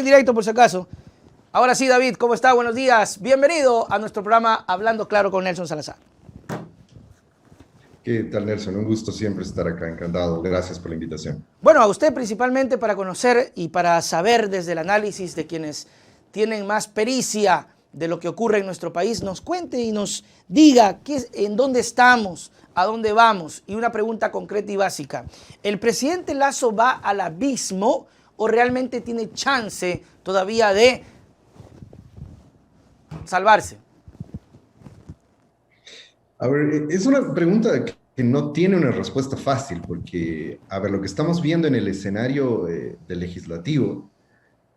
directo por si acaso. Ahora sí, David, ¿cómo está? Buenos días. Bienvenido a nuestro programa Hablando Claro con Nelson Salazar. ¿Qué tal, Nelson? Un gusto siempre estar acá, encantado. Gracias por la invitación. Bueno, a usted principalmente para conocer y para saber desde el análisis de quienes tienen más pericia de lo que ocurre en nuestro país, nos cuente y nos diga en dónde estamos, a dónde vamos. Y una pregunta concreta y básica. ¿El presidente Lasso va al abismo o realmente tiene chance todavía de salvarse? A ver, es una pregunta que no tiene una respuesta fácil, porque, a ver, lo que estamos viendo en el escenario del legislativo,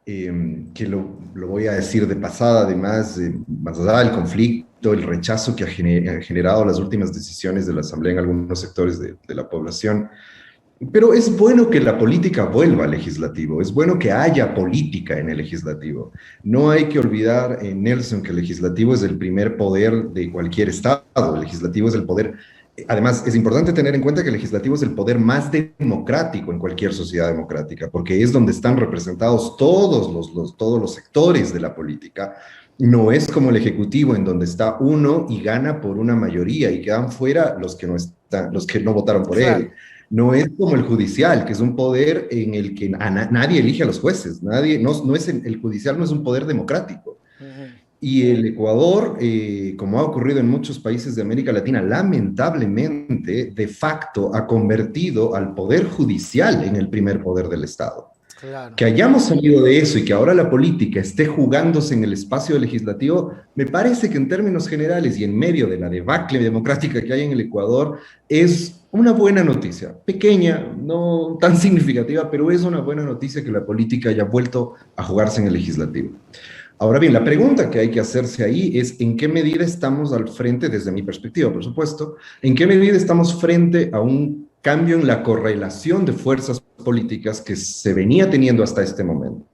que lo voy a decir de pasada, además, más allá del conflicto, el rechazo que ha generado las últimas decisiones de la Asamblea en algunos sectores de la población. Pero es bueno que la política vuelva al legislativo, es bueno que haya política en el legislativo. No hay que olvidar, Nelson, que el legislativo es el primer poder de cualquier Estado. El legislativo es el poder. Además, es importante tener en cuenta que el legislativo es el poder más democrático en cualquier sociedad democrática, porque es donde están representados todos los sectores de la política. No es como el ejecutivo, en donde está uno y gana por una mayoría y quedan fuera los que no votaron por Claro. él. No es como el judicial, que es un poder en el que nadie elige a los jueces. No es el judicial no es un poder democrático. Uh-huh. Y el Ecuador, como ha ocurrido en muchos países de América Latina, lamentablemente, de facto, ha convertido al poder judicial en el primer poder del Estado. Claro. Que hayamos salido de eso y que ahora la política esté jugándose en el espacio legislativo, me parece que en términos generales y en medio de la debacle democrática que hay en el Ecuador, es una buena noticia. Pequeña, no tan significativa, pero es una buena noticia que la política haya vuelto a jugarse en el legislativo. Ahora bien, la pregunta que hay que hacerse ahí es en qué medida estamos al frente, desde mi perspectiva, por supuesto, en qué medida estamos frente a un cambio en la correlación de fuerzas políticas que se venía teniendo hasta este momento.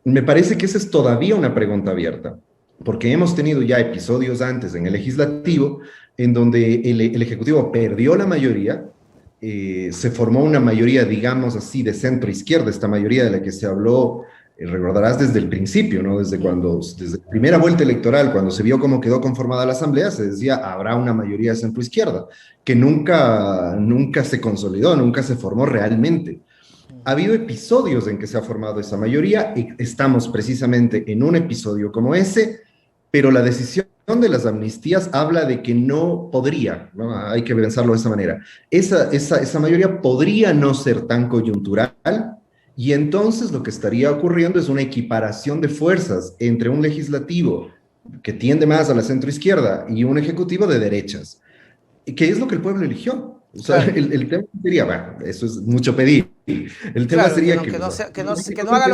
Me parece que esa es todavía una pregunta abierta, porque hemos tenido ya episodios antes en el legislativo en donde el Ejecutivo perdió la mayoría, se formó una mayoría, digamos así, de centro-izquierda, esta mayoría de la que se habló, recordarás desde el principio, ¿no? Desde la primera vuelta electoral, cuando se vio cómo quedó conformada la Asamblea, se decía, habrá una mayoría de centro-izquierda, que nunca se consolidó, nunca se formó realmente. Ha habido episodios en que se ha formado esa mayoría, y estamos precisamente en un episodio como ese, pero la decisión de las amnistías habla de que no podría, ¿no? Hay que pensarlo de esa manera. Esa mayoría podría no ser tan coyuntural, y entonces lo que estaría ocurriendo es una equiparación de fuerzas entre un legislativo que tiende más a la centroizquierda y un ejecutivo de derechas, que es lo que el pueblo eligió. O sea, Claro. el tema sería, bueno, eso es mucho pedir. El tema Claro, sería que, que pues, no, que no haga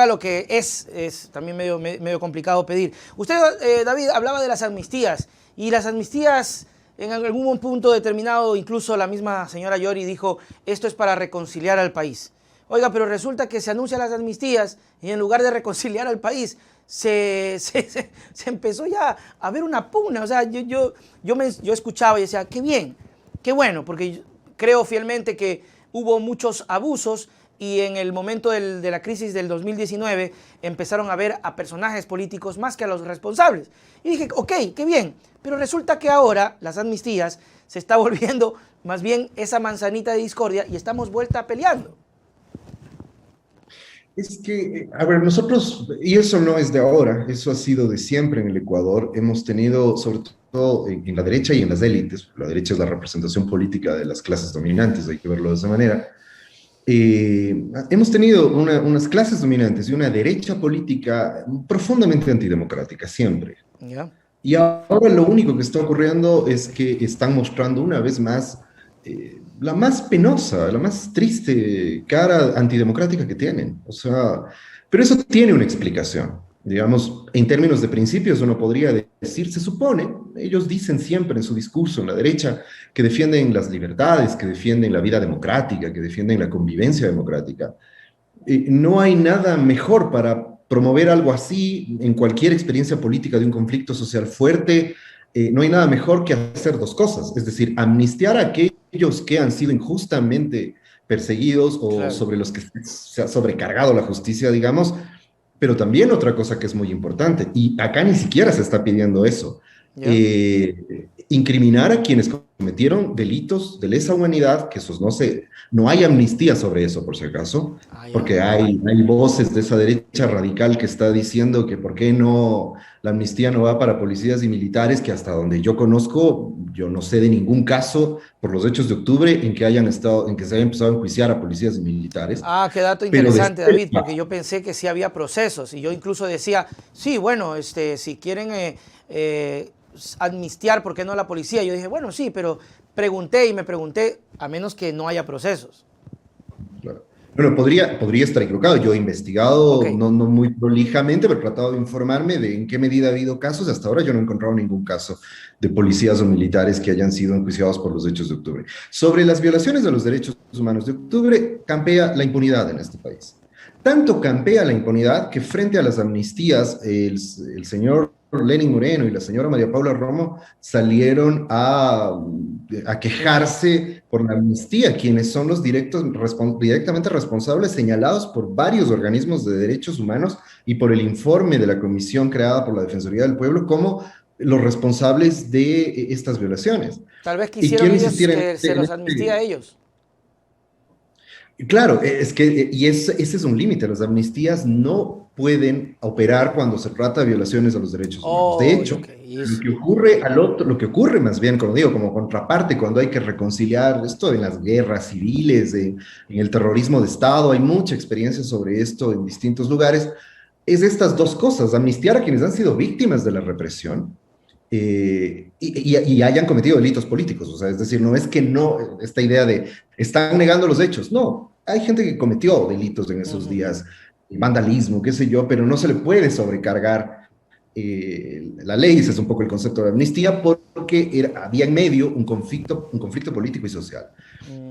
lo que, es también medio complicado pedir. Usted, David, hablaba de las amnistías, y las amnistías en algún punto determinado, incluso la misma señora Yori dijo, esto es para reconciliar al país. Oiga, pero resulta que se anuncian las amnistías y en lugar de reconciliar al país, se empezó ya a ver una pugna. O sea, yo escuchaba y decía, qué bien, qué bueno, porque creo fielmente que hubo muchos abusos y en el momento de la crisis del 2019 empezaron a ver a personajes políticos más que a los responsables. Y dije, ok, qué bien, pero resulta que ahora las amnistías se está volviendo más bien esa manzanita de discordia y estamos vuelta peleando. Es que, a ver, nosotros, y eso no es de ahora, eso ha sido de siempre en el Ecuador, hemos tenido, sobre todo en la derecha y en las élites, la derecha es la representación política de las clases dominantes, hay que verlo de esa manera, hemos tenido unas clases dominantes y una derecha política profundamente antidemocrática, siempre. ¿Ya? Y ahora lo único que está ocurriendo es que están mostrando una vez más la más penosa, la más triste cara antidemocrática que tienen. O sea, pero eso tiene una explicación. Digamos, en términos de principios, uno podría decir, se supone, ellos dicen siempre en su discurso, en la derecha, que defienden las libertades, que defienden la vida democrática, que defienden la convivencia democrática. No hay nada mejor para promover algo así en cualquier experiencia política de un conflicto social fuerte. No hay nada mejor que hacer dos cosas, es decir, amnistiar a aquellos que han sido injustamente perseguidos o Claro. sobre los que se ha sobrecargado la justicia, digamos. Pero también otra cosa que es muy importante, y acá ni siquiera se está pidiendo eso, ¿Ya? incriminar a quienes cometieron delitos de lesa humanidad, que esos no hay amnistía sobre eso, por si acaso, Ah, ya. porque hay voces de esa derecha radical que está diciendo que por qué no, la amnistía no va para policías y militares, que hasta donde yo conozco, yo no sé de ningún caso por los hechos de octubre en que se haya empezado a enjuiciar a policías y militares, Ah, qué dato pero interesante, después, David, porque yo pensé que sí había procesos y yo incluso decía, sí, bueno, si quieren amnistiar, ¿por qué no la policía? Yo dije, bueno, sí, pero pregunté y me pregunté, a menos que no haya procesos. claro. Bueno, podría estar equivocado. Yo he Ok. investigado, no muy prolijamente, pero he tratado de informarme de en qué medida ha habido casos. Hasta ahora yo no he encontrado ningún caso de policías o militares que hayan sido enjuiciados por los hechos de octubre. Sobre las violaciones de los derechos humanos de octubre, campea la impunidad en este país. Tanto campea la impunidad que frente a las amnistías, el señor Lenin Moreno y la señora María Paula Romo salieron a quejarse por la amnistía, quienes son los directamente responsables señalados por varios organismos de derechos humanos y por el informe de la comisión creada por la Defensoría del Pueblo como los responsables de estas violaciones. Tal vez Y quisieron quiero ellos insistir que se los amnistía a ellos. claro, es que, ese es un límite, las amnistías no pueden operar cuando se trata de violaciones a los derechos humanos. De Oh, hecho, ok. lo que ocurre más bien, como digo, como contraparte, cuando hay que reconciliar esto en las guerras civiles, en el terrorismo de Estado, hay mucha experiencia sobre esto en distintos lugares, es estas dos cosas, amnistiar a quienes han sido víctimas de la represión y hayan cometido delitos políticos. O sea, es decir, no es que no, esta idea de están negando los hechos. No, hay gente que cometió delitos en esos Ujú. días, vandalismo, qué sé yo, pero no se le puede sobrecargar la ley, ese es un poco el concepto de amnistía, porque había en medio un conflicto político y social.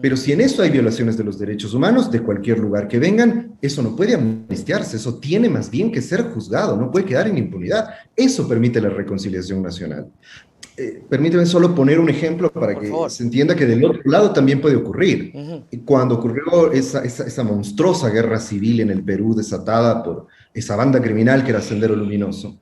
Pero si en eso hay violaciones de los derechos humanos, de cualquier lugar que vengan, eso no puede amnistiarse, eso tiene más bien que ser juzgado, no puede quedar en impunidad. Eso permite la reconciliación nacional. Permíteme solo poner un ejemplo para Por que favor. se entienda que del otro lado también puede ocurrir. Ujú. Cuando ocurrió esa monstruosa guerra civil en el Perú desatada por esa banda criminal que era Sendero Luminoso,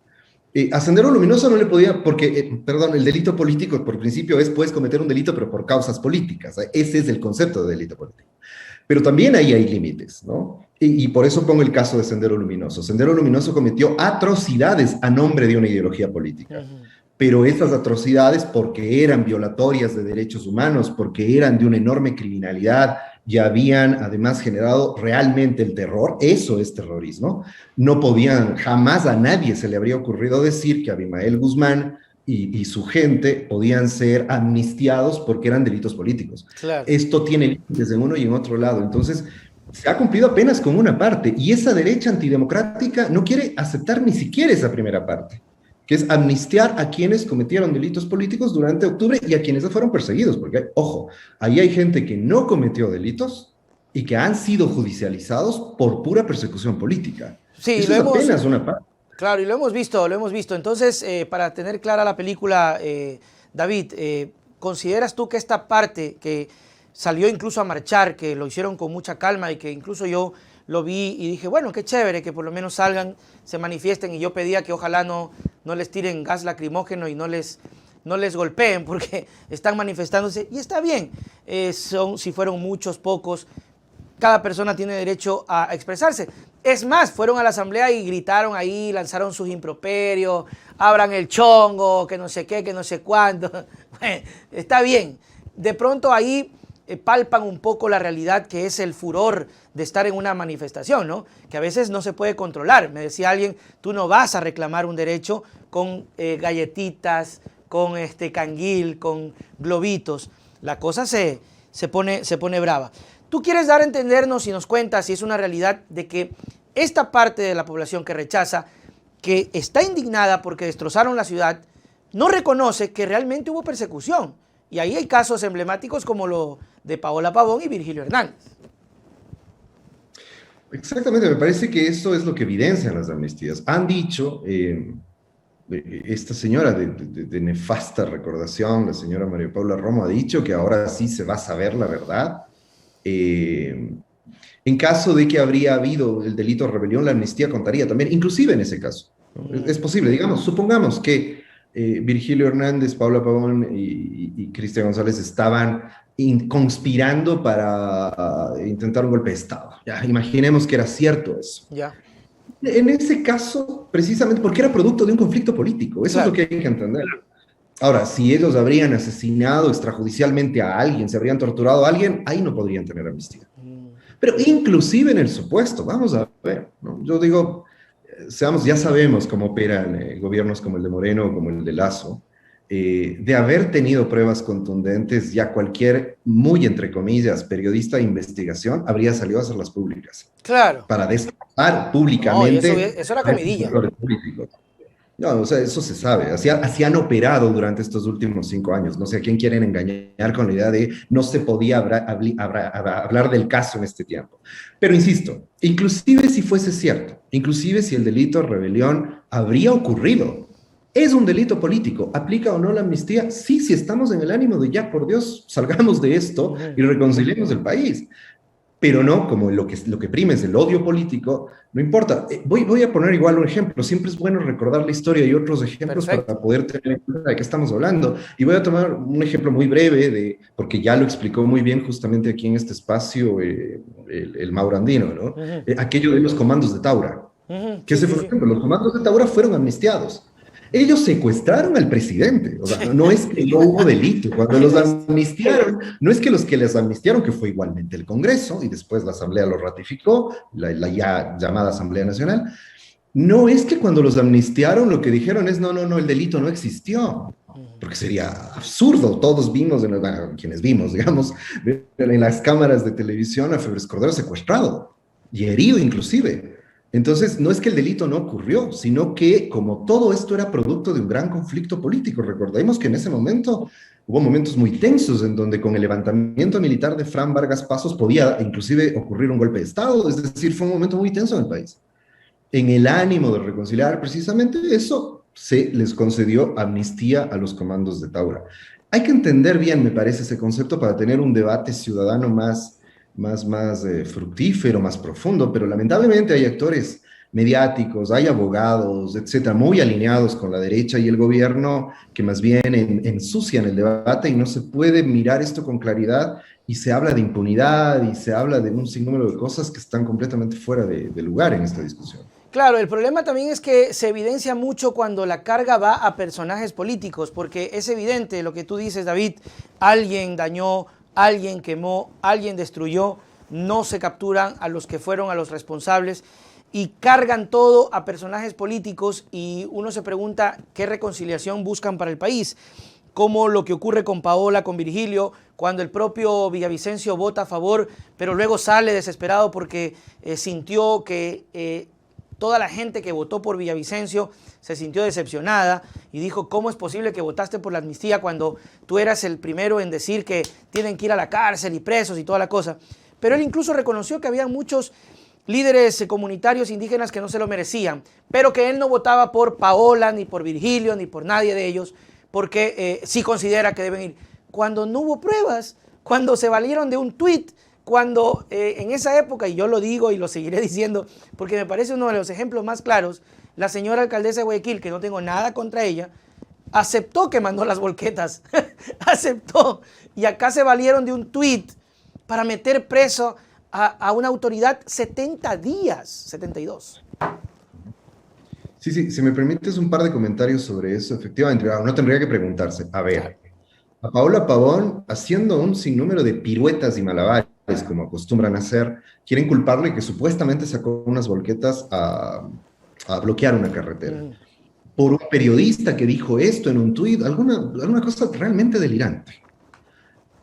a Sendero Luminoso no le podía, porque, perdón, el delito político por principio puedes cometer un delito, pero por causas políticas. Ese es el concepto de delito político. Pero también ahí hay límites, ¿no? Y por eso pongo el caso de Sendero Luminoso. Sendero Luminoso cometió atrocidades a nombre de una ideología política, Ujú. pero esas atrocidades, porque eran violatorias de derechos humanos, porque eran de una enorme criminalidad y habían además generado realmente el terror, eso es terrorismo, no podían, jamás a nadie se le habría ocurrido decir que Abimael Guzmán y su gente podían ser amnistiados porque eran delitos políticos. Claro. Esto tiene límites en uno y en otro lado. Entonces, se ha cumplido apenas con una parte y esa derecha antidemocrática no quiere aceptar ni siquiera esa primera parte, que es amnistiar a quienes cometieron delitos políticos durante octubre y a quienes fueron perseguidos, porque, ojo, ahí hay gente que no cometió delitos y que han sido judicializados por pura persecución política. Sí, Eso es apenas una parte. claro, y lo hemos visto, lo hemos visto. Entonces, para tener clara la película, David, ¿consideras tú que esta parte que salió incluso a marchar, que lo hicieron con mucha calma y que incluso yo lo vi y dije, bueno, qué chévere que por lo menos salgan, se manifiesten y yo pedía que ojalá no les tiren gas lacrimógeno y no les golpeen porque están manifestándose y está bien, si fueron muchos, pocos, cada persona tiene derecho a expresarse. Es más, fueron a la asamblea y gritaron ahí, lanzaron sus improperios, abran el chongo, que no sé qué, que no sé cuánto. Bueno, está bien. De pronto ahí palpan un poco la realidad que es el furor de estar en una manifestación, ¿no? Que a veces no se puede controlar. Me decía alguien, tú no vas a reclamar un derecho con galletitas, con canguil, con globitos. La cosa se pone brava. Tú quieres dar a entendernos y nos cuentas si es una realidad de que esta parte de la población que rechaza, que está indignada porque destrozaron la ciudad, no reconoce que realmente hubo persecución. Y ahí hay casos emblemáticos como lo de Paola Pavón y Virgilio Hernández. Exactamente, me parece que eso es lo que evidencian las amnistías. Han dicho, esta señora de nefasta recordación, la señora María Paula Romo, ha dicho que ahora sí se va a saber la verdad. Eh, en caso de que habría habido el delito de rebelión, la amnistía contaría también, inclusive en ese caso, ¿no? Es posible, digamos, supongamos que Virgilio Hernández, Paula Pavón y Cristian González estaban conspirando para intentar un golpe de Estado. Ya, imaginemos que era cierto eso. Ya, En ese caso, precisamente porque era producto de un conflicto político, eso es lo claro. que hay que entender. Ahora, si ellos habrían asesinado extrajudicialmente a alguien, se habrían torturado a alguien, ahí no podrían tener amnistía. Pero inclusive en el supuesto, vamos a ver, ¿no? Yo digo, seamos, ya sabemos cómo operan gobiernos como el de Moreno, como el de Lazo, de haber tenido pruebas contundentes, ya cualquier, muy entre comillas, periodista de investigación habría salido a hacerlas públicas Claro. para descartar No, y públicamente eso era a estos comidilla. actores políticos. No, o sea, eso se sabe. Así han operado durante estos últimos 5 años. No sé a quién quieren engañar con la idea de no se podía hablar del caso en este tiempo. Pero insisto, inclusive si fuese cierto, inclusive si el delito de rebelión habría ocurrido, es un delito político. ¿Aplica o no la amnistía? Sí, si estamos en el ánimo de ya, por Dios, salgamos de esto y reconciliemos el país, pero no como lo que prima es el odio político, no importa. Voy a poner igual un ejemplo, siempre es bueno recordar la historia y otros ejemplos Perfecto. para poder tener en cuenta de qué estamos hablando. Y voy a tomar un ejemplo muy breve, porque ya lo explicó muy bien justamente aquí en este espacio el Mauro Andino, ¿no? Ujú, Aquello de los comandos de Taura, ujú, que sí, se sí, fue, por sí. ejemplo, los comandos de Taura fueron amnistiados. Ellos secuestraron al presidente, o sea, no es que no hubo delito. Cuando los amnistiaron, no es que los que les amnistiaron, que fue igualmente el Congreso, y después la Asamblea lo ratificó, la ya llamada Asamblea Nacional, no es que cuando los amnistiaron lo que dijeron es, no, no, no, el delito no existió, porque sería absurdo. Todos vimos, bueno, quienes vimos, digamos, en las cámaras de televisión a Febres Cordero secuestrado y herido inclusive. Entonces, no es que el delito no ocurrió, sino que como todo esto era producto de un gran conflicto político, recordemos que en ese momento hubo momentos muy tensos en donde con el levantamiento militar de Fran Vargas Pasos podía inclusive ocurrir un golpe de Estado, es decir, fue un momento muy tenso en el país. En el ánimo de reconciliar precisamente eso, se les concedió amnistía a los comandos de Taura. Hay que entender bien, me parece, ese concepto para tener un debate ciudadano más fructífero, más profundo, pero lamentablemente hay actores mediáticos, hay abogados, etcétera, muy alineados con la derecha y el gobierno que más bien ensucian el debate y no se puede mirar esto con claridad y se habla de impunidad y se habla de un sinnúmero de cosas que están completamente fuera de lugar en esta discusión. Claro, el problema también es que se evidencia mucho cuando la carga va a personajes políticos, porque es evidente lo que tú dices, David, alguien dañó, alguien quemó, alguien destruyó, no se capturan a los que fueron a los responsables y cargan todo a personajes políticos y uno se pregunta qué reconciliación buscan para el país, como lo que ocurre con Paola, con Virgilio, cuando el propio Villavicencio vota a favor, pero luego sale desesperado porque sintió que toda la gente que votó por Villavicencio se sintió decepcionada y dijo, ¿cómo es posible que votaste por la amnistía cuando tú eras el primero en decir que tienen que ir a la cárcel y presos y toda la cosa? Pero él incluso reconoció que había muchos líderes comunitarios indígenas que no se lo merecían, pero que él no votaba por Paola, ni por Virgilio, ni por nadie de ellos, porque sí considera que deben ir. Cuando no hubo pruebas, cuando se valieron de un tuit, cuando en esa época, y yo lo digo y lo seguiré diciendo, porque me parece uno de los ejemplos más claros, la señora alcaldesa de Guayaquil, que no tengo nada contra ella, aceptó que mandó las volquetas, aceptó, y acá se valieron de un tuit para meter preso a una autoridad 70 días, 72. Sí, sí, si me permites un par de comentarios sobre eso, efectivamente, uno tendría que preguntarse, a Claro. ver, a Paola Pavón, haciendo un sinnúmero de piruetas y malabares, como acostumbran a hacer, quieren culparle que supuestamente sacó unas volquetas a bloquear una carretera. Por un periodista que dijo esto en un tuit, alguna cosa realmente delirante.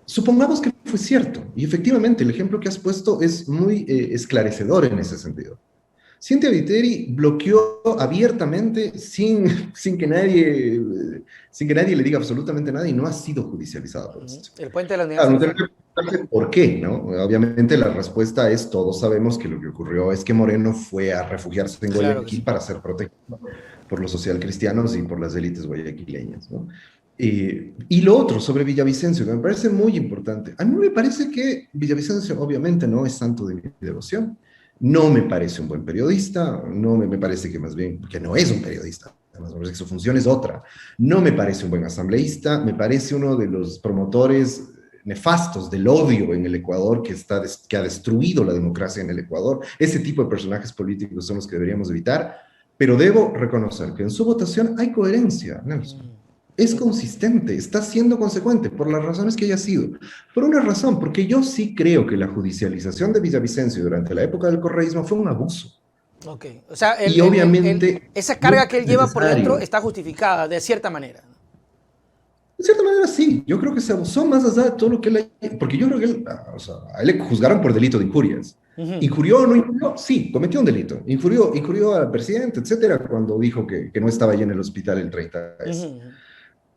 Supongamos que fue cierto, y efectivamente el ejemplo que has puesto es muy esclarecedor en ese sentido. Cintia Viteri bloqueó abiertamente sin que nadie le diga absolutamente nada y no ha sido judicializada por esto. El puente de la Unidad Claro, no Central. tenemos que preguntarse por qué, ¿no? Obviamente la respuesta es, todos sabemos que lo que ocurrió es que Moreno fue a refugiarse en Claro que Guayaquil sí. para ser protegido por los socialcristianos y por las élites guayaquileñas, ¿no? Y lo otro sobre Villavicencio, que me parece muy importante. A mí me parece que Villavicencio obviamente no es santo de mi devoción. No me parece un buen periodista, me parece que más bien, que no es un periodista, además me parece que su función es otra. No me parece un buen asambleísta, me parece uno de los promotores nefastos del odio en el Ecuador que ha destruido la democracia en el Ecuador. Ese tipo de personajes políticos son los que deberíamos evitar, pero debo reconocer que en su votación hay coherencia, Nelson. Es consistente, está siendo consecuente por las razones que haya sido. Por una razón, porque yo sí creo que la judicialización de Villavicencio durante la época del correísmo fue un abuso. Ok, o sea, Y obviamente esa no carga es que él lleva por dentro necesario. está justificada, de cierta manera. De cierta manera, sí. Yo creo que se abusó más allá de todo lo que él... Porque yo creo que él, o sea, a él le juzgaron por delito de injurias. Ujú, ¿Injurió o no injurió? Sí, cometió un delito. Injurió al presidente, etcétera, cuando dijo que no estaba allí en el hospital el 30S. ujú.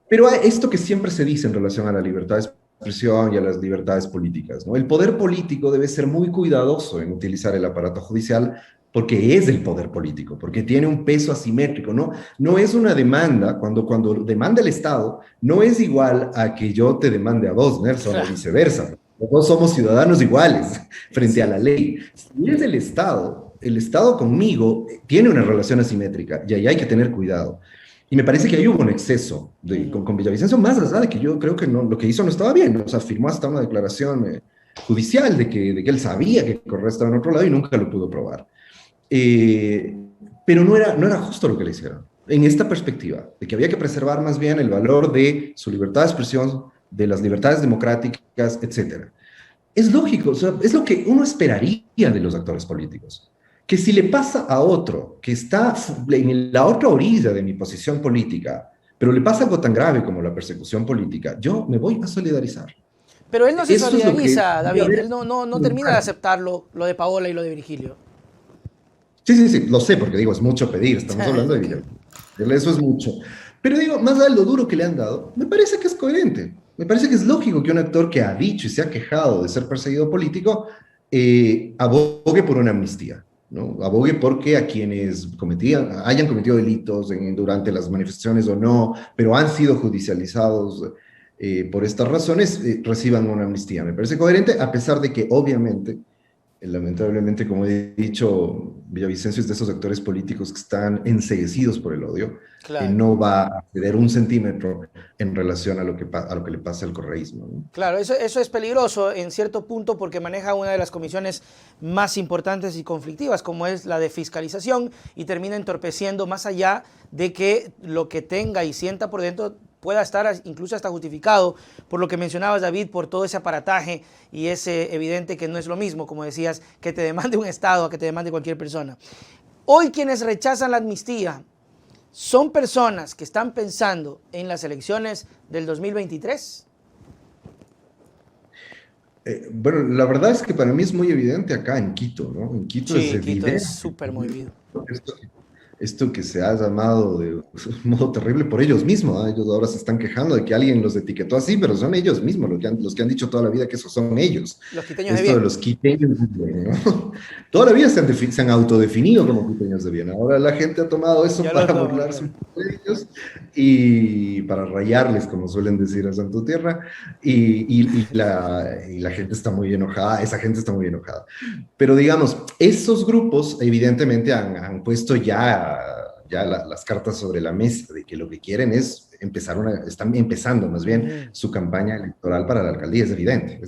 Pero esto que siempre se dice en relación a la libertad de expresión y a las libertades políticas, ¿no? El poder político debe ser muy cuidadoso en utilizar el aparato judicial porque es el poder político, porque tiene un peso asimétrico, ¿no? No es una demanda, cuando demanda el Estado, no es igual a que yo te demande a vos, Nelson, o Claro, viceversa. Todos somos ciudadanos iguales frente a sí. la ley. Si es el Estado conmigo tiene una relación asimétrica y ahí hay que tener cuidado. Y me parece que ahí hubo un exceso Ujú. con Villavicencio, más allá de que yo creo que no, lo que hizo no estaba bien. O sea, firmó hasta una declaración judicial de que él sabía que Correa estaba en otro lado y nunca lo pudo probar. Eh, pero no era justo lo que le hicieron. En esta perspectiva, de que había que preservar más bien el valor de su libertad de expresión, de las libertades democráticas, etcétera. Es lógico, o sea, es lo que uno esperaría de los actores políticos. Que si le pasa a otro que está en la otra orilla de mi posición política, pero le pasa algo tan grave como la persecución política, yo me voy a solidarizar. Pero él no se Eso es lo que solidariza, debe David. haber Él no en el termina de lugar. aceptarlo, lo de Paola y lo de Virgilio. Sí, sí, sí, lo sé, porque digo, es mucho pedir, estamos hablando de Ok. Villavicencio. Eso es mucho. Pero digo, más allá de lo duro que le han dado, me parece que es coherente. Me parece que es lógico que un actor que ha dicho y se ha quejado de ser perseguido político abogue por una amnistía, ¿no? Abogue porque a quienes hayan cometido delitos durante las manifestaciones o no, pero han sido judicializados por estas razones, reciban una amnistía. Me parece coherente, a pesar de que obviamente lamentablemente, como he dicho, Villavicencio es de esos actores políticos que están enceguecidos por el odio, Claro. no va a ceder un centímetro en relación a lo que le pasa al correísmo, ¿no? Claro, eso es peligroso en cierto punto porque maneja una de las comisiones más importantes y conflictivas, como es la de fiscalización, y termina entorpeciendo más allá de que lo que tenga y sienta por dentro pueda estar incluso hasta justificado por lo que mencionabas, David, por todo ese aparataje, y es evidente que no es lo mismo, como decías, que te demande un Estado a que te demande cualquier persona. Hoy quienes rechazan la amnistía son personas que están pensando en las elecciones del 2023. Bueno, la verdad es que para mí es muy evidente acá en Quito, ¿no? En Quito es Sí, Quito es evidente súper movido. esto, esto que se ha llamado de un modo terrible por ellos mismos, ¿ah? Ellos ahora se están quejando de que alguien los etiquetó así, pero son ellos mismos los que han dicho toda la vida que esos son ellos. Los quiteños de Esto de bien. los quiteños de bien, ¿no? Toda la vida se han autodefinido como quiteños de bien. Ahora la gente ha tomado eso Ya los para toman, burlarse claro. un poco de ellos y para rayarles, como suelen decir a Santo Tierra, y la gente está muy enojada, esa gente está muy enojada. Pero digamos, esos grupos evidentemente han puesto ya las cartas sobre la mesa de que lo que quieren es están empezando más bien Ujú. su campaña electoral para la alcaldía. Es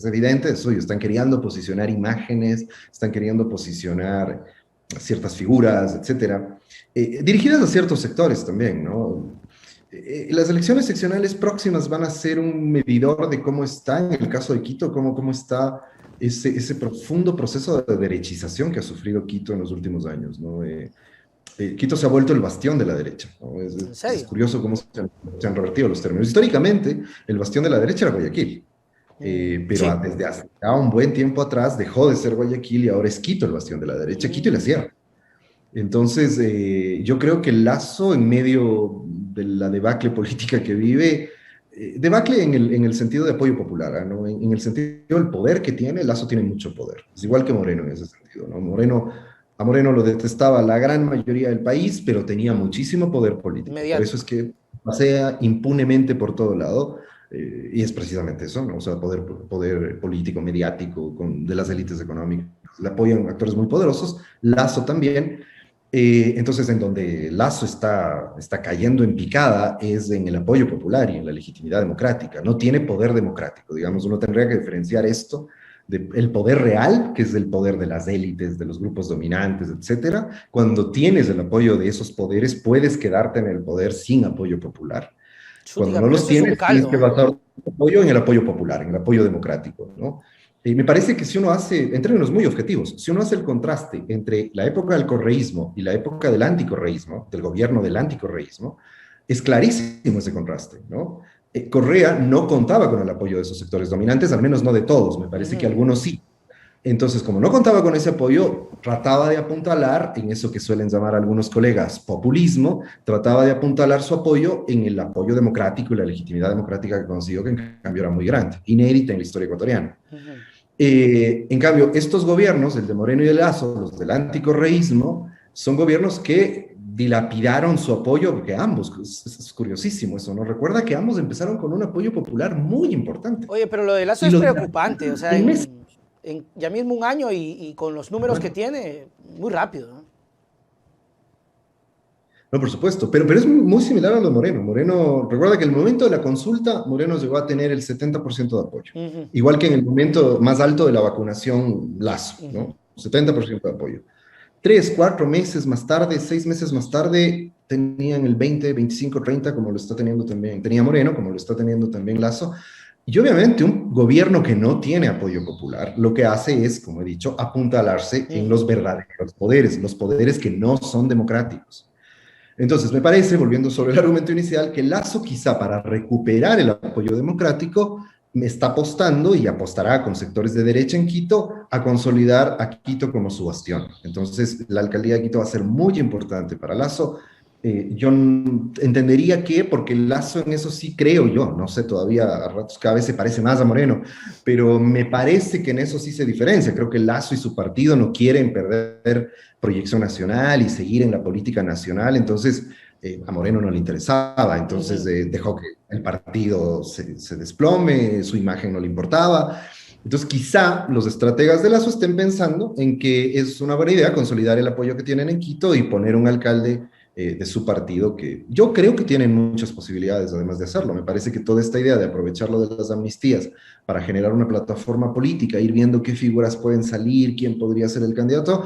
evidente eso, y están queriendo posicionar imágenes, están queriendo posicionar ciertas figuras, etcétera, dirigidas a ciertos sectores también, ¿no? Las elecciones seccionales próximas van a ser un medidor de cómo está, en el caso de Quito, cómo está ese profundo proceso de derechización que ha sufrido Quito en los últimos años, ¿no? Quito se ha vuelto el bastión de la derecha, ¿no? ¿En Es serio? curioso cómo se han revertido los términos. Históricamente, el bastión de la derecha era Guayaquil, pero Sí. desde hace ya un buen tiempo atrás dejó de ser Guayaquil y ahora es Quito el bastión de la derecha, Quito y la Mm. Sierra. Entonces, yo creo que el Lazo, en medio de la debacle política que vive, debacle en el sentido de apoyo popular, ¿ah? ¿No? En el sentido del poder que tiene, Lazo tiene mucho poder. Es igual que Moreno en ese sentido, ¿no? A Moreno lo detestaba la gran mayoría del país, pero tenía muchísimo poder político. Por eso es Mediático. que pasea impunemente por todo lado, y es precisamente eso, ¿no? O sea, poder político, mediático, de las élites económicas. Le apoyan actores muy poderosos, Lazo también. Entonces, en donde Lazo está cayendo en picada es en el apoyo popular y en la legitimidad democrática. No tiene poder democrático, digamos, uno tendría que diferenciar esto del poder real, que es el poder de las élites, de los grupos dominantes, etcétera. Cuando tienes el apoyo de esos poderes, puedes quedarte en el poder sin apoyo popular. Cuando Chútica, no pero los eso es un tienes, tienes que caldo, ¿ah? basar tu apoyo en el apoyo popular, en el apoyo democrático, ¿no? Y me parece que si uno hace, en términos muy objetivos, si uno hace el contraste entre la época del correísmo y la época del anticorreísmo, del gobierno del anticorreísmo, es clarísimo ese contraste, ¿no? Correa no contaba con el apoyo de esos sectores dominantes, al menos no de todos, me parece que Ujú. algunos sí. Entonces, como no contaba con ese apoyo, trataba de apuntalar en eso que suelen llamar algunos colegas populismo, trataba de apuntalar su apoyo en el apoyo democrático y la legitimidad democrática que consiguió, que en cambio era muy grande, inédita en la historia ecuatoriana. Ujú. En cambio, estos gobiernos, el de Moreno y de Lazo, los del anticorreísmo, son gobiernos que dilapidaron su apoyo, porque ambos, es curiosísimo eso, ¿no? Recuerda que ambos empezaron con un apoyo popular muy importante. Oye, pero lo de Lazo Y es los preocupante, o sea, en meses. en ya mismo un año y con los números que Bueno, tiene, muy rápido, ¿no? no, por supuesto, pero es muy similar a lo de Moreno. Moreno, recuerda que en el momento de la consulta, Moreno llegó a tener el 70% de apoyo, Ujú, igual que en el momento más alto de la vacunación, Lazo, ujú. ¿no? 70% de apoyo. 3, 4 meses más tarde, 6 meses más tarde, tenían el 20, 25, 30, como lo está teniendo también, tenía Moreno, como lo está teniendo también Lazo. Y obviamente un gobierno que no tiene apoyo popular, lo que hace es, como he dicho, apuntalarse en Ujú. los verdaderos poderes, los poderes que no son democráticos. Entonces, me parece, volviendo sobre el argumento inicial, que Lazo quizá para recuperar el apoyo democrático me está apostando y apostará con sectores de derecha en Quito a consolidar a Quito como su bastión. Entonces, la alcaldía de Quito va a ser muy importante para Lazo. Yo entendería que, porque Lazo en eso sí creo yo, no sé, todavía a ratos cada vez se parece más a Moreno, pero me parece que en eso sí se diferencia. Creo que Lazo y su partido no quieren perder proyección nacional y seguir en la política nacional, entonces a Moreno no le interesaba, entonces Ujú. dejó que el partido se desplome, su imagen no le importaba. Entonces, quizá los estrategas de Lazo estén pensando en que es una buena idea consolidar el apoyo que tienen en Quito y poner un alcalde de su partido, que yo creo que tienen muchas posibilidades además de hacerlo. Me parece que toda esta idea de aprovecharlo de las amnistías para generar una plataforma política, ir viendo qué figuras pueden salir, quién podría ser el candidato,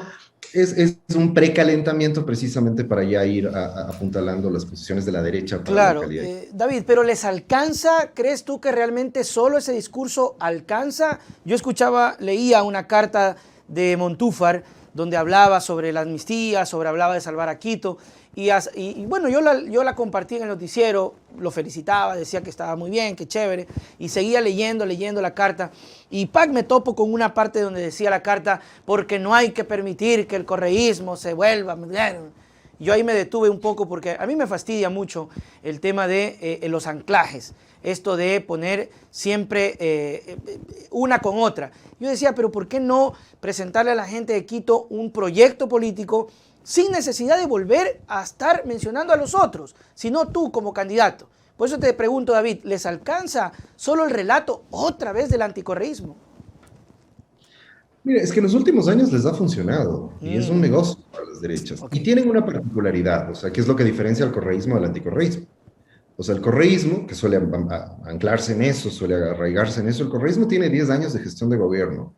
es un precalentamiento precisamente para ya ir apuntalando las posiciones de la derecha para la Claro, alcaldía. David, pero ¿les alcanza? ¿Crees tú que realmente solo ese discurso alcanza? Yo escuchaba, leía una carta de Montúfar donde hablaba sobre la amnistía, hablaba de salvar a Quito. Y bueno, yo la compartí en el noticiero, lo felicitaba, decía que estaba muy bien, que chévere, y seguía leyendo la carta. Y ¡pac! Me topo con una parte donde decía la carta, porque no hay que permitir que el correísmo se vuelva. Yo ahí me detuve un poco porque a mí me fastidia mucho el tema de los anclajes, esto de poner siempre una con otra. Yo decía, pero ¿por qué no presentarle a la gente de Quito un proyecto político sin necesidad de volver a estar mencionando a los otros, sino tú como candidato? Por eso te pregunto, David, ¿les alcanza solo el relato otra vez del anticorreísmo? Mira, es que en los últimos años les ha funcionado y es un Mm, negocio para las derechas. ok. Y tienen una particularidad, o sea, que es lo que diferencia al correísmo del anticorreísmo. O sea, el correísmo, que suele anclarse en eso, suele arraigarse en eso, el correísmo tiene 10 años de gestión de gobierno,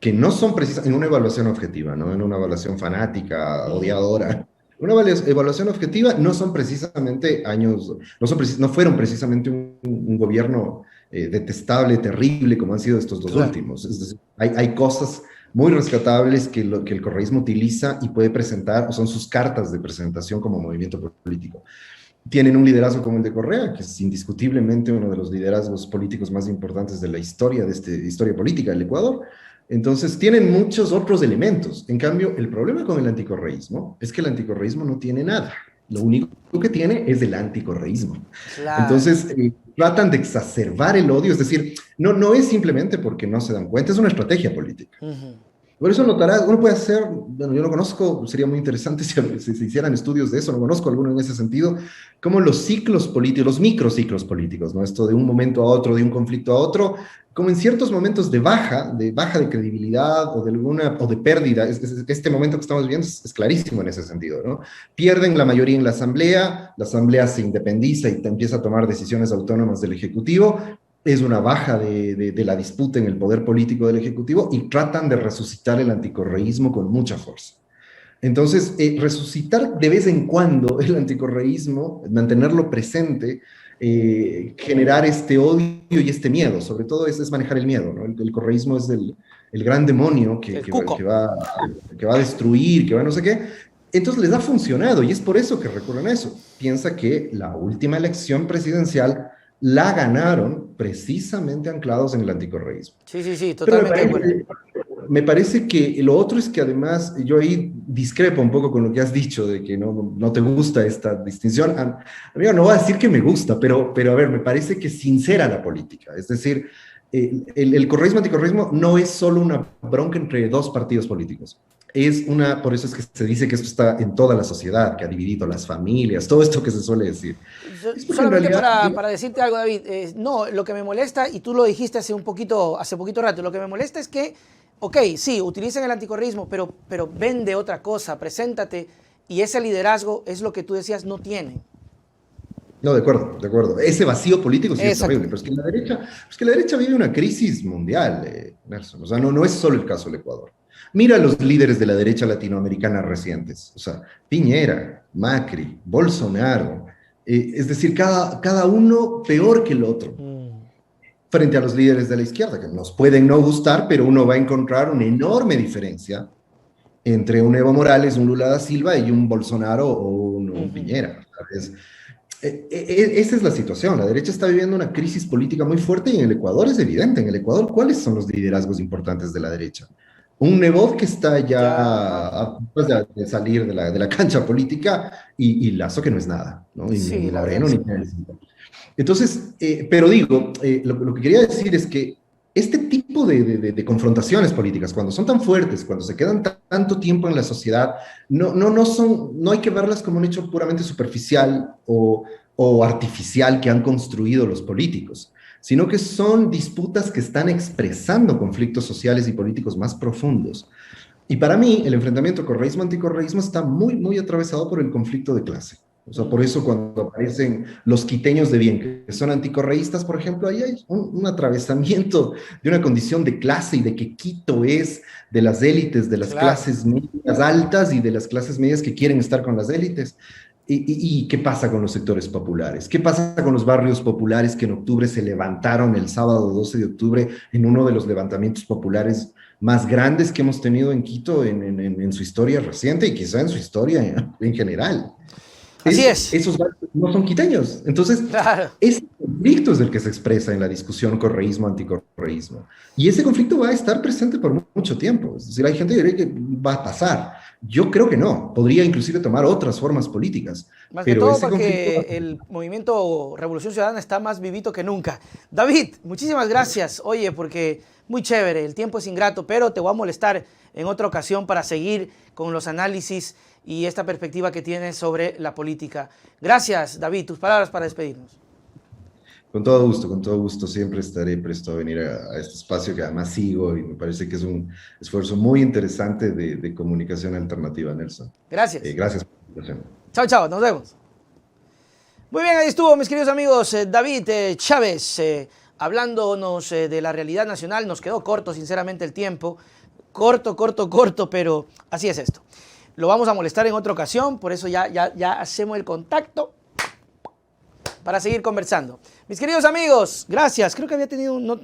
que no son precisas en una evaluación objetiva, no en una evaluación fanática, Ujú. odiadora. Una evaluación objetiva no son precisamente años, no fueron precisamente un gobierno detestable, terrible, como han sido estos dos Claro. últimos. Es decir, hay cosas muy rescatables que el correísmo utiliza y puede presentar, o son sus cartas de presentación como movimiento político. Tienen un liderazgo como el de Correa, que es indiscutiblemente uno de los liderazgos políticos más importantes de la historia, historia política del Ecuador. Entonces, tienen muchos otros elementos. En cambio, el problema con el anticorreísmo es que el anticorreísmo no tiene nada. Lo único que tiene es el anticorreísmo. Claro. Entonces, tratan de exacerbar el odio, es decir, no es simplemente porque no se dan cuenta, es una estrategia política. Ujú. Por eso notarás, uno puede hacer, bueno, yo no conozco, sería muy interesante si se hicieran estudios de eso, no conozco alguno en ese sentido, como los ciclos políticos, los microciclos políticos, ¿no? Esto de un momento a otro, de un conflicto a otro, como en ciertos momentos de baja de credibilidad o de alguna, o de pérdida, este momento que estamos viviendo es clarísimo en ese sentido, ¿no? Pierden la mayoría en la asamblea se independiza y empieza a tomar decisiones autónomas del Ejecutivo, es una baja de la disputa en el poder político del Ejecutivo y tratan de resucitar el anticorreísmo con mucha fuerza. Entonces, resucitar de vez en cuando el anticorreísmo, mantenerlo presente, generar este odio y este miedo, sobre todo es manejar el miedo, ¿no? El correísmo es el gran demonio El cuco. que va a destruir, que va a no sé qué. Entonces les ha funcionado y es por eso que recurren a eso. Piensa que la última elección presidencial la ganaron precisamente anclados en el anticorreísmo. Sí, sí, sí, Pero totalmente de acuerdo. me parece que lo otro es que además yo ahí discrepo un poco con lo que has dicho de que no te gusta esta distinción. Amigo, no voy a decir que me gusta, pero a ver, me parece que es sincera la política. Es decir, el correísmo, anticorreísmo no es solo una bronca entre dos partidos políticos. Por eso es que se dice que esto está en toda la sociedad, que ha dividido las familias, todo esto que se suele decir. Es porque en Solamente realidad, para decirte algo, David, no, lo que me molesta, y tú lo dijiste hace poquito rato, lo que me molesta es que, ok, sí, utilizan el anticorreísmo, pero vende otra cosa, preséntate, y ese liderazgo es lo que tú decías, no tienen. no, de acuerdo, de acuerdo. Ese vacío político sí es terrible, pero Exactamente. es que la derecha vive una crisis mundial, Nelson. O sea, no es solo el caso del Ecuador. Mira a los líderes de la derecha latinoamericana recientes. O sea, Piñera, Macri, Bolsonaro. Es decir, cada uno peor que el otro. Mm. Frente a los líderes de la izquierda, que nos pueden no gustar, pero uno va a encontrar una enorme diferencia entre un Evo Morales, un Lula da Silva y un Bolsonaro o un Ujú. Piñera. ¿Sabes? Esa es la situación. La derecha está viviendo una crisis política muy fuerte y en el Ecuador es evidente. En el Ecuador, ¿cuáles son los liderazgos importantes de la derecha? Un Nebot que está ya Ya, a punto de salir de la cancha política y Lazo que no es nada, ¿no? Y ni sí, la verdad Moreno que ni sí. nada. Entonces, pero digo, lo que quería decir es que este tipo de confrontaciones políticas, cuando son tan fuertes, cuando se quedan tanto tiempo en la sociedad, no hay que verlas como un hecho puramente superficial o artificial que han construido los políticos, sino que son disputas que están expresando conflictos sociales y políticos más profundos. Y para mí, el enfrentamiento correísmo-anticorreísmo está muy, muy atravesado por el conflicto de clase. O sea, por Mm. eso cuando aparecen los quiteños de bien, que son anticorreístas, por ejemplo, ahí hay un atravesamiento de una condición de clase y de que Quito es de las élites, de las Claro. clases medias altas y de las clases medias que quieren estar con las élites. ¿Y qué pasa con los sectores populares? ¿Qué pasa con los barrios populares que en octubre se levantaron el sábado 12 de octubre en uno de los levantamientos populares más grandes que hemos tenido en Quito en su historia reciente y quizá en su historia en general? Así es. Esos barrios no son quiteños. Entonces, Claro. ese conflicto es el que se expresa en la discusión correísmo-anticorreísmo. Y ese conflicto va a estar presente por mucho tiempo. Es decir, hay gente que cree que va a pasar. Yo creo que no. Podría inclusive tomar otras formas políticas, Más que pero todo ese conflicto... porque el movimiento Revolución Ciudadana está más vivito que nunca. David, muchísimas gracias. Oye, porque muy chévere, el tiempo es ingrato, pero te voy a molestar en otra ocasión para seguir con los análisis y esta perspectiva que tienes sobre la política. Gracias, David. Tus palabras para despedirnos. Con todo gusto, siempre estaré presto a venir a este espacio que además sigo y me parece que es un esfuerzo muy interesante de comunicación alternativa, Nelson. Gracias. Gracias por la invitación. Chao, chao. Nos vemos. Muy bien, ahí estuvo, mis queridos amigos, David Chávez, hablándonos de la realidad nacional. Nos quedó corto, sinceramente, el tiempo. Corto, corto, corto, pero así es esto. Lo vamos a molestar en otra ocasión, por eso ya hacemos el contacto para seguir conversando. Mis queridos amigos, gracias. Creo que había tenido, no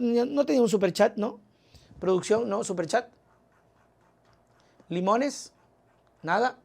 tenía un superchat, ¿no? Producción, ¿no? Superchat. Limones, nada.